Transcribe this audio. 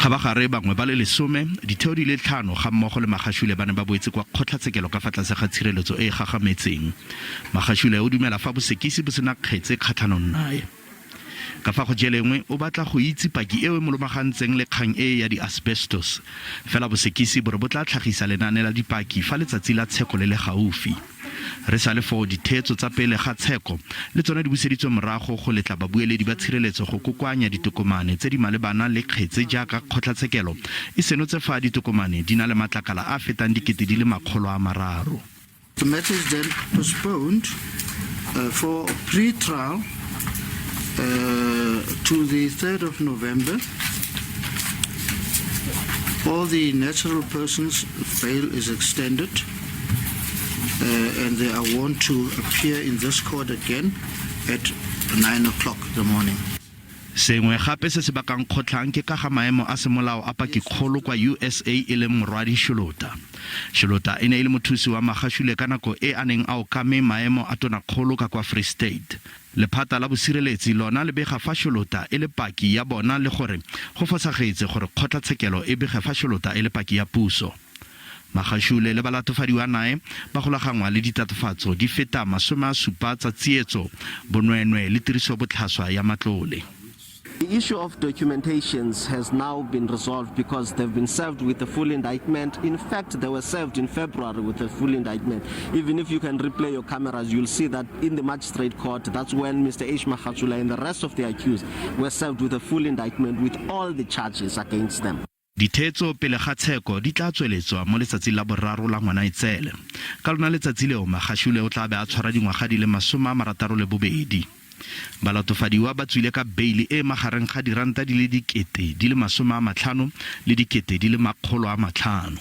Ga ba gare bangwe ba le 10 ditheo di le 5 ga mmogo le Magashule ba ne ba boetse kwa kgotlatshekelo ka fa tlase ga tshireletso e gagametseng. Magashule o dumela fa bosekisi bo sena kgetse kgatlhanong nae. Ka fa go jelengwe o batla go itse paki eo molomagagantseng le kgang e ya di asbestos. Fela bosekisi bo re bo tla tlhagisa lenane la dipaki fa letsatsi la tsheko le le gaufi. Re sa le fo dithetso tsa pele ga tsheko le tsona di buseditswe morago go letla babueledi ba tshireletso go kokoanya ditokomane tse di malebana le kgetse jaaka kgotlatshekelo e senotse fa ditokomane di na le matlakala a fetang 300,000. The matter is then postponed for pre-trial to the 3rd of November. All the natural persons' bail is extended and they are warned to appear in this court again at 9 o'clock in the morning. Sengwe gape se se bakang kgotlang ke ka ga maemo a semolao a pakikgolo kwa USA e le Morwadi Shilota. Shilota e ne e le mothusi wa Magashule ka nako e aneng a okame maemo a tonakgolo ka kwa Free State. Lephata la bosireletsi lona le bega fa Shilota e le paki ya bona le gore go fosagetse gore kgotlatshekelo e bega fa Shilota e le paki ya puso. Magashule le balatofadiwa nae ba golagangwa le ditatofatso di feta 70 tsa tsietso bonwenwe le tiriso botlhaswa ya matlole. The issue of documentations has now been resolved because they've been served with a full indictment. In fact, they were served in February with a full indictment. Even if you can replay your cameras, you'll see that in the magistrate court, that's when Mr. H. Magashule and the rest of the accused were served with a full indictment with all the charges against them. Dithetso pele ga tsheko di tla tsweletswa mo letsatsi la boraro la Ngwanaitseele. Ka lona letsatsi leo Magashule o tla be a tshwara dingwaga di le 62. Balatofadiwa ba tswile ka bail e magareng ga diranta di le 50 le 50.